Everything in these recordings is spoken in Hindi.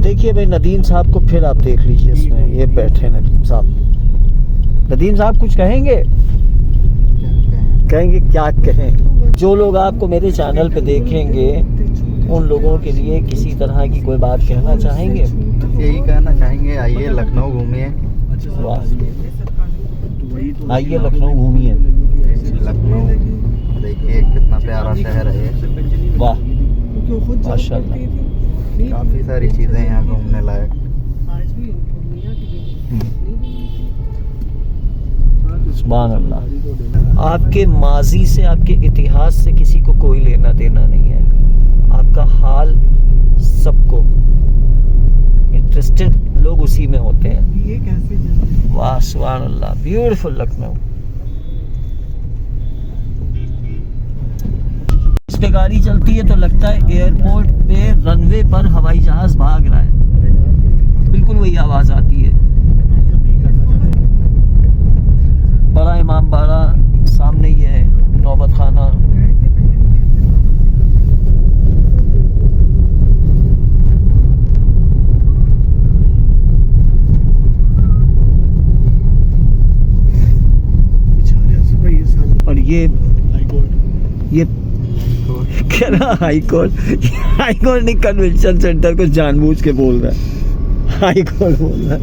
देखिए भाई नदीम साहब को फिर आप देख लीजिए इसमें, ये बैठे नदीम साहब। नदीम साहब कुछ कहेंगे? कहेंगे क्या कहें? जो लोग आपको मेरे चैनल पे देखेंगे उन लोगों के लिए किसी तरह की कोई बात कहना चाहेंगे? यही कहना चाहेंगे, आइए लखनऊ घूमिए। आइए लखनऊ घूमिए। लखनऊ देखिए कितना प्यारा शहर है ये। वाह माशाल्लाह, काफ़ी सारी चीज़ें यहाँ घूमने लायक। सुभान अल्लाह। आपके माजी से, आपके इतिहास से किसी को कोई लेना देना नहीं है। आपका हाल सबको, इंटरेस्टेड लोग उसी में होते हैं। ये कैसे? वाह सुभान अल्लाह, ब्यूटीफुल लखनऊ। इस पे गाड़ी चलती है तो लगता है एयरपोर्ट पे रनवे पर हवाई जहाज भाग रहा है, बिल्कुल वही आवाज आती है। बड़ा इमाम बाड़ा सामने ही है, नौबत खाना। और ये कह रहा हाई कोर्ट नहीं, कन्वेंशन सेंटर को जानबूझ के बोल रहा है, हाई कोर्ट बोल रहा है।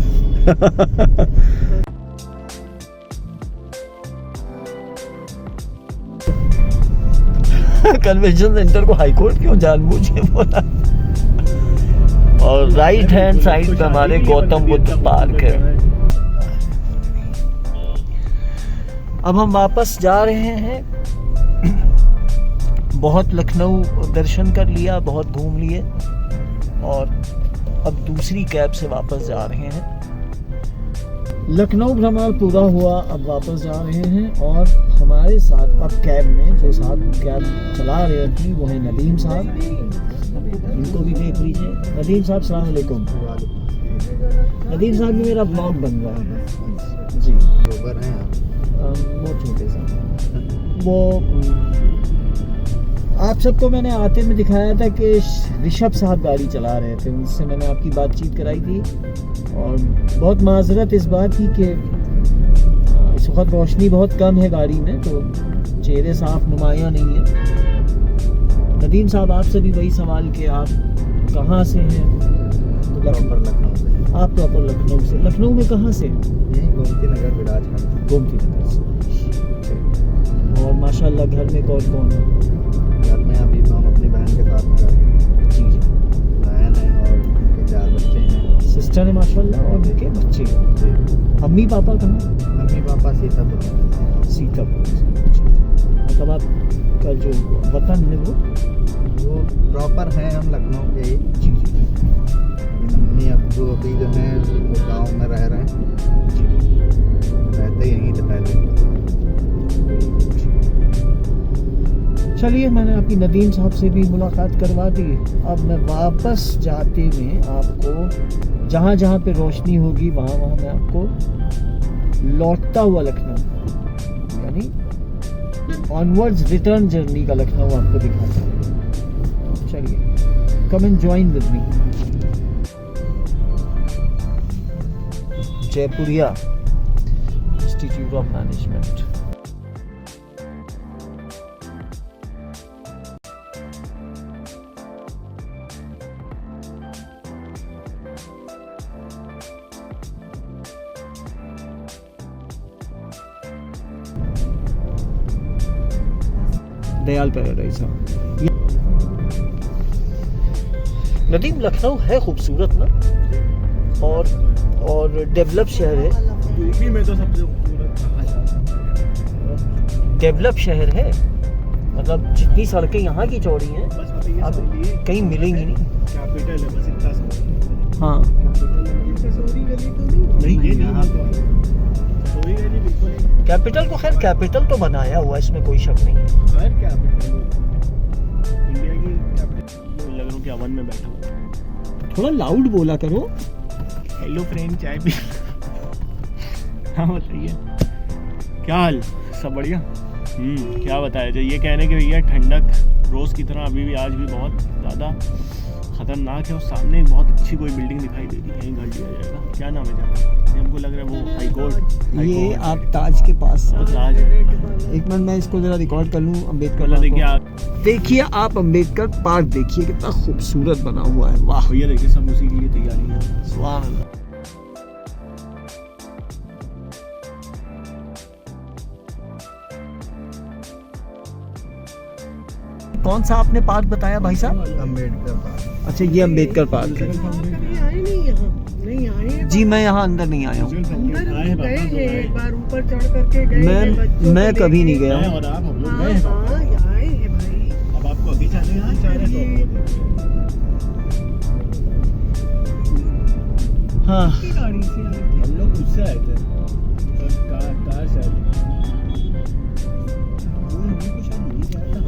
कन्वेंशन सेंटर को हाई कोर्ट क्यों जानबूझ के बोला? और राइट हैंड साइड पे हमारे गौतम बुद्ध पार्क है। अब हम वापस जा रहे हैं। बहुत लखनऊ दर्शन कर लिया, बहुत घूम लिए और अब दूसरी कैब से वापस जा रहे हैं। लखनऊ भ्रमण पूरा हुआ, अब वापस जा रहे हैं। और हमारे साथ अब कैब में जो साथ कैब चला रहे थी वो है नदीम साहब, इनको भी देख लीजिए। नदीम साहब सलाम अलैकुम। नदीम साहब भी मेरा ब्लॉग बन रहा है जी। बहुत छोटे सा वो आप सबको मैंने आते में दिखाया था कि ऋषभ साहब गाड़ी चला रहे थे, उनसे मैंने आपकी बातचीत कराई थी। और बहुत माजरत इस बात की कि इस वक्त रोशनी बहुत कम है गाड़ी में, तो चेहरे साफ नुमाया नहीं है। नदीम साहब आपसे भी वही सवाल कि आप कहाँ से हैं? तो लखनऊ से। आप प्रॉपर लखनऊ से। लखनऊ में कहाँ से? यही गोमती नगर विराजगढ़। गोमती नगर से। और माशाल्लाह घर में कौन कौन है? घर में अभी तो हम अपनी बहन के साथ में रहते हैं। जी जी। बहन है और उनके 4 बच्चे हैं। सिस्टर है माशाल्लाह और उनके बच्चे हैं। अम्मी पापा कहाँ? Mummy papa Sitapur. सीतापुर। मतलब आपका जो वतन है वो प्रॉपर है हम लखनऊ के ही। जी जी। मम्मी अब्बू अभी जो हैं वो गाँव में रह रहे हैं, रहते यहीं थे पहले। चलिए मैंने आपकी नदीम साहब से भी मुलाकात करवा दी। अब मैं वापस जाते में आपको जहाँ जहाँ पे रोशनी होगी वहाँ वहाँ मैं आपको लौटता हुआ लखनऊ यानी ऑनवर्ड्स रिटर्न जर्नी का लखनऊ आपको दिखाता हूँ। चलिए come and join with me. Jaipuria institute of management. Dayal paradise. Nadeem Lucknow है खूबसूरत ना, और डेवलप शहर है। यूपी में तो सबसे खूबसूरत कहा जाता है। डेवलप शहर है, मतलब जितनी सड़कें यहाँ की चौड़ी हैं अब कहीं मिलेंगी नहीं। कैपिटल है बस इतना सा। हाँ सोरी गली तो नहीं, ये यहाँ तो सोरी गली बिल्कुल नहीं। कैपिटल को खैर कैपिटल तो बनाया हुआ, इसमें कोई शक नहीं है। खैर कैपिटल इंडिया की कैपिटल। लग रहा हूँ कि अमन में बैठा हूँ। थोड़ा लाउड बोला करो। हेलो फ्रेंड, चाय पी। हाँ बताइए क्या हाल? सब बढ़िया। क्या बताया जाए, ये कहने कि भैया ठंडक रोज़ की तरह अभी भी आज भी बहुत ज़्यादा खतरनाक है। और सामने एक बहुत अच्छी कोई बिल्डिंग दिखाई दे रही है, यहीं घर लिया जाएगा। क्या नाम है जगह? हमको लग रहा है वो हाई कोर्ट। ये आप ताज के पास, वो ताज है। एक मिनट मैं इसको जरा रिकॉर्ड कर लूँ। अम्बेडकर मतलब देखिए पार्क आप, को। देखिए आप अम्बेडकर पार्क देखिए, कितना खूबसूरत बना हुआ है। वाह, भैया देखिए सब उसी के लिए तैयारी है। सुभान अल्लाह। कौन सा आपने पार्क बताया भाई साहब? अम्बेडकर पार्क। अच्छा, ये अम्बेडकर पार्क है। आए नहीं यहाँ, नहीं आए। जी मैं यहाँ अंदर नहीं आया हूँ। अंदर गए हैं एक बार, ऊपर चढ़ करके गए हैं बच्चों मैं को कभी लेके। नहीं गया मैं हूँ। और आप हम लोग हाँ गए हैं। हाँ आए हैं भाई। अब आपको अभी जाने हैं, जा रहे हैं तो हाँ, की गाड़ी से आए थे। हम लोग उससे आए थे, कार से आए थे।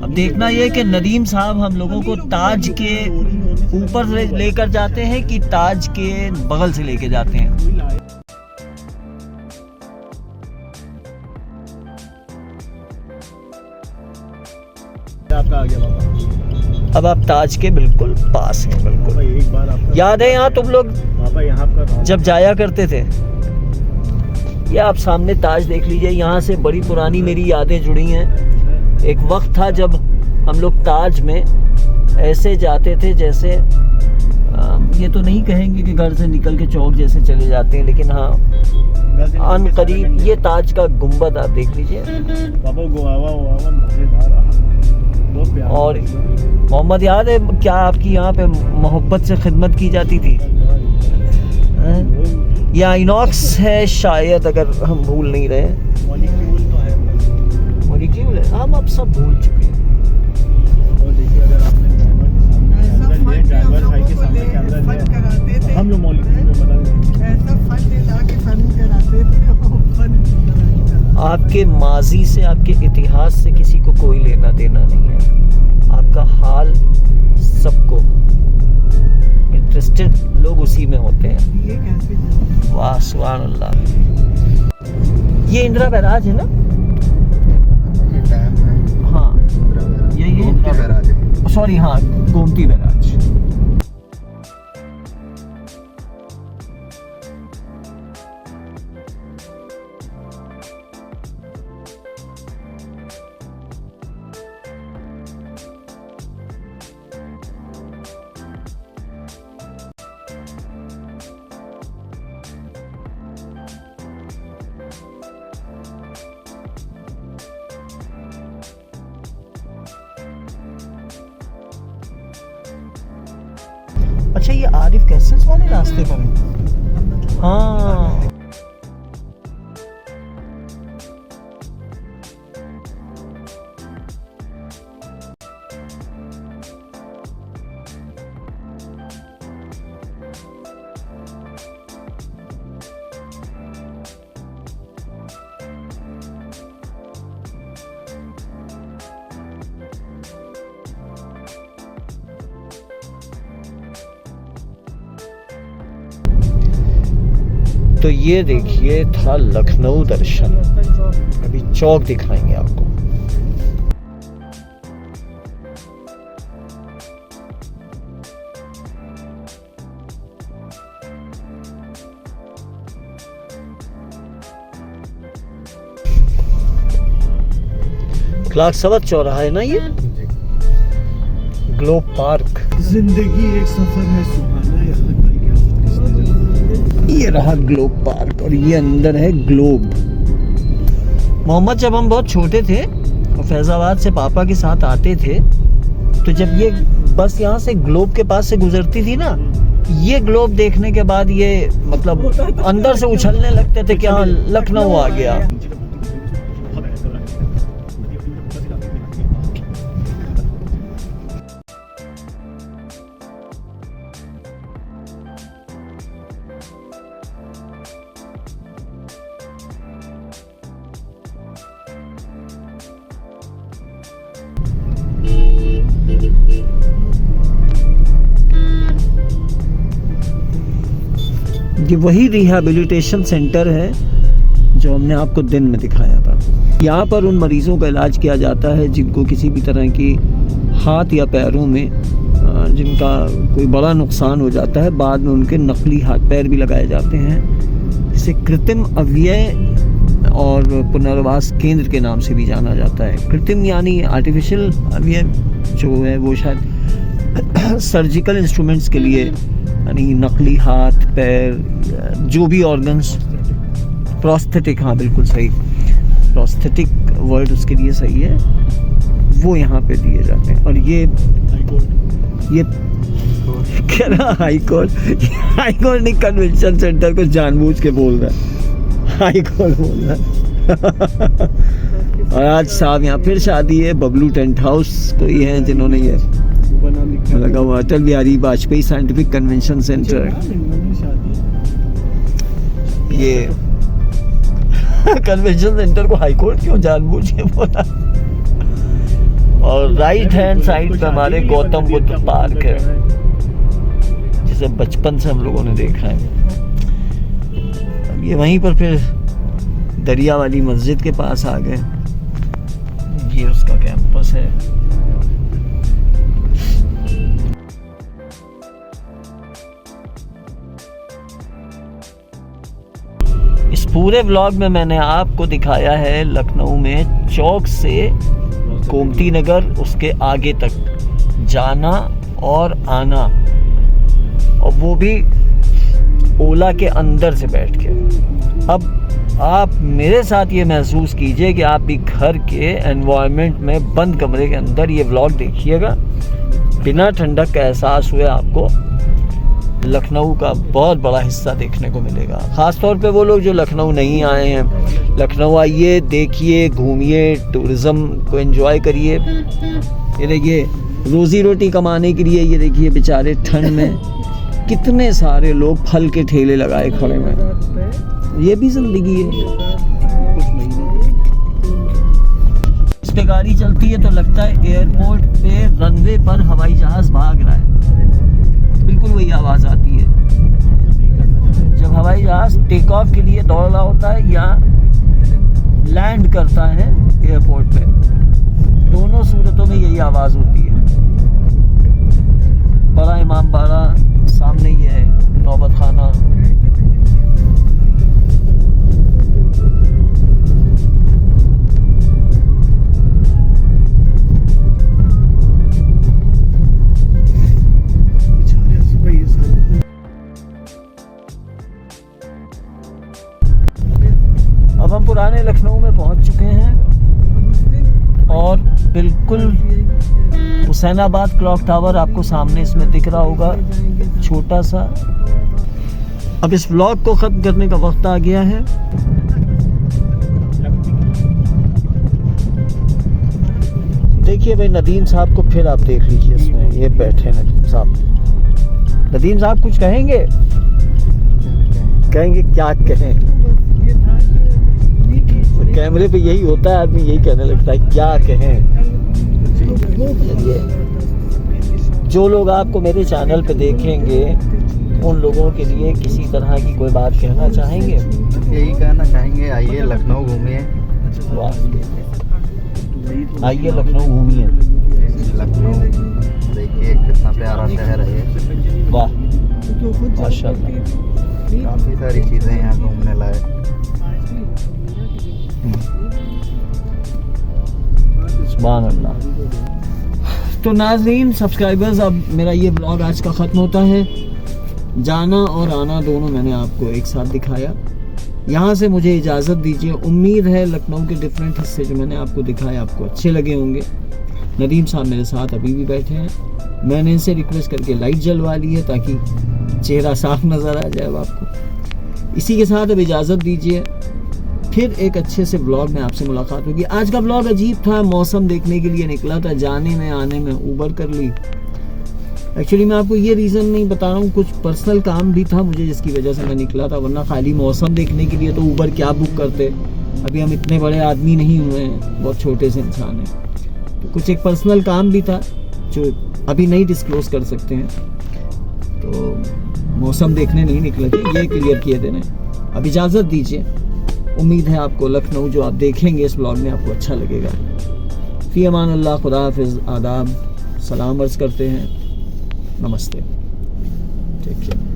अब देखना ये कि नदीम साहब हम लोगों को ताज के ऊपर लेकर जाते हैं कि ताज के बगल से लेके जाते हैं। आपका आ गया पापा। अब आप ताज के बिल्कुल पास हैं। बिल्कुल पापा एक बार आपका याद है यहाँ तुम लोग पापा यहाँ आपका जब जाया करते थे। ये आप सामने ताज देख लीजिए, यहाँ से बड़ी पुरानी मेरी यादें जुड़ी हैं। एक वक्त था जब हम लोग ताज में ऐसे जाते थे जैसे ये तो नहीं कहेंगे कि घर से निकल के चौक जैसे चले जाते हैं, लेकिन हाँ अन करीब ये ताज का गुंबद आप देख लीजिए। पापा गोवा मजेदार रहा, बहुत प्यारा। और मोहम्मद याद है क्या आपकी यहाँ पे मोहब्बत से खिदमत की जाती थी? ये आइनॉक्स है शायद, अगर हम भूल नहीं रहे। मॉलिक्यूल तो है। मॉलिक्यूल है, हम अब सब भूल चुके हैं। और देखिए अगर आपने ऐसा फल जानवर खाई के हम सामने लोगों को कैमरा फल कराते थे। हम लोग मॉलिक्यूल में बता दें। ऐसा फल ले जाके फन कराते थे। फन कराते। आपके माजी से, आपके इतिहास से किसी को कोई लेना देना नहीं है। आपका हाल सबको, इंटरेस्टेड लोग उसी में होते हैं। ये कैसे जाओ? वाह सुभान अल्लाह। ये इंदिरा बैराज है ना? ये डैम है। हाँ इंदिरा बैराज। ये गोमती बैराज है। सॉरी, हाँ गोमती बैराज। अच्छा, ये आरिफ कैसेस वाले रास्ते पर है? हाँ तो ये देखिए था लखनऊ दर्शन। अभी चौक दिखाएंगे आपको। क्लार्क सवत चौराहा है ना ये? Globe park. जिंदगी एक सफर है सुहाना, यहाँ कल क्या किसने जाना। ये रहा ग्लोब पार्क और ये अंदर है ग्लोब। मोहम्मद, जब हम बहुत छोटे थे और फैजाबाद से पापा के साथ आते थे, तो जब ये बस यहाँ से ग्लोब के पास से गुजरती थी ना, ये ग्लोब देखने के बाद ये मतलब अंदर से उछलने लगते थे कि हाँ लखनऊ आ गया। ये वही रिहैबिलिटेशन सेंटर है जो हमने आपको दिन में दिखाया था। यहाँ पर उन मरीज़ों का इलाज किया जाता है जिनको किसी भी तरह की हाथ या पैरों में जिनका कोई बड़ा नुकसान हो जाता है, बाद में उनके नकली हाथ पैर भी लगाए जाते हैं, जिसे कृत्रिम अवयव और पुनर्वास केंद्र के नाम से भी जाना जाता है। कृत्रिम यानी आर्टिफिशियल अवयव जो है वो शायद सर्जिकल इंस्ट्रूमेंट्स के लिए, यानी नकली हाथ पैर, जो भी ऑर्गन्स, प्रोस्थेटिक, हाँ बिल्कुल सही, प्रोस्थेटिक वर्ड उसके लिए सही है, वो यहाँ पे दिए जाते हैं। और ये कह रहा हाई कोर्ट नहीं, कन्वेंशन सेंटर को जानबूझ के बोल रहा है, हाई कोर्ट बोल रहा है। और आज साहब यहाँ फिर शादी है, बबलू टेंट हाउस कोई है जिन्होंने ये लगा हुआ, Atal Bihari Vajpayee scientific convention centre. ये कन्वेंशन सेंटर को हाई कोर्ट क्यों जानबूझ के बोला। और राइट हैंड साइड पे हमारे गौतम बुद्ध पार्क है, जिसे बचपन से हम लोगों ने देखा है। अब ये वहीं पर फिर दरिया वाली मस्जिद के पास आ गए, ये उसका कैंपस है। इस पूरे व्लॉग में मैंने आपको दिखाया है लखनऊ में चौक से गोमती नगर, उसके आगे तक जाना और आना, और वो भी ओला के अंदर से बैठ के। अब आप मेरे साथ ये महसूस कीजिए कि आप भी घर के एनवायरनमेंट में बंद कमरे के अंदर ये व्लॉग देखिएगा, बिना ठंडक का एहसास हुए आपको लखनऊ का बहुत बड़ा हिस्सा देखने को मिलेगा। ख़ास तौर पे वो लोग जो लखनऊ नहीं आए हैं, लखनऊ आइए, देखिए, घूमिए, टूरिज़्म को एंजॉय करिए। ये देखिए रोज़ी रोटी कमाने के लिए, ये देखिए बेचारे ठंड में कितने सारे लोग फल के ठेले लगाए खड़े हैं। ये भी ज़िंदगी है। इस पे गाड़ी चलती है तो लगता है एयरपोर्ट पे रनवे पर हवाई जहाज़ भाग रहा है, बिल्कुल वही आवाज़ आती है जब हवाई जहाज़ टेक ऑफ के लिए दौड़ रहा होता है या लैंड करता है एयरपोर्ट पे। दोनों सूरतों में यही आवाज़ होती है। बड़ा इमाम बाड़ा सामने ही है, नौबत खाना। अब हम पुराने लखनऊ में पहुंच चुके हैं और बिल्कुल हुसैनाबाद क्लॉक टावर आपको सामने इसमें दिख रहा होगा, छोटा सा। अब इस व्लॉग को ख़त्म करने का वक्त आ गया है। देखिए भाई, नदीम साहब को फिर आप देख लीजिए, इसमें ये बैठे नदीम साहब। नदीम साहब कुछ कहेंगे? कहेंगे क्या कहें? कैमरे पे यही होता है, आदमी यही कहने लगता है क्या कहें। जो लोग आपको मेरे चैनल पे देखेंगे, उन लोगों के लिए किसी तरह की कोई बात कहना चाहेंगे? यही कहना चाहेंगे, आइए लखनऊ घूमिए। आइए लखनऊ घूमिए, लखनऊ देखिए कितना प्यारा शहर है ये। वाह माशाल्लाह, काफ़ी सारी चीज़ें यहाँ घूमने लायक। सुभान अल्लाह। तो नाज़रीन, सब्सक्राइबर्स, अब मेरा ये ब्लॉग आज का ख़त्म होता है। जाना और आना दोनों मैंने आपको एक साथ दिखाया। यहाँ से मुझे इजाज़त दीजिए। उम्मीद है लखनऊ के डिफरेंट हिस्से जो मैंने आपको दिखाए आपको अच्छे लगे होंगे। नदीम साहब मेरे साथ अभी भी बैठे हैं। मैंने इनसे रिक्वेस्ट करके लाइट जलवा ली है ताकि चेहरा साफ नज़र आ जाए आपको। इसी के साथ अब इजाज़त दीजिए, फिर एक अच्छे से व्लॉग में आपसे मुलाकात होगी। आज का व्लॉग अजीब था, मौसम देखने के लिए निकला था, जाने में आने में ऊबर कर ली। एक्चुअली मैं आपको ये रीज़न नहीं बता रहा हूँ, कुछ पर्सनल काम भी था मुझे जिसकी वजह से मैं निकला था, वरना खाली मौसम देखने के लिए तो ऊबर क्या बुक करते। अभी हम इतने बड़े आदमी नहीं हुए हैं, बहुत छोटे से इंसान हैं। तो कुछ एक पर्सनल काम भी था जो अभी नहीं डिस्क्लोज कर सकते हैं, तो मौसम देखने नहीं निकले थे, ये क्लियर किए देने। अब इजाज़त दीजिए। उम्मीद है आपको लखनऊ जो आप देखेंगे इस ब्लॉग में आपको अच्छा लगेगा। फ़ी अमान अल्लाह, खुदा हाफ़िज़, आदाब, सलाम अर्ज़ करते हैं। नमस्ते, टेक केयर।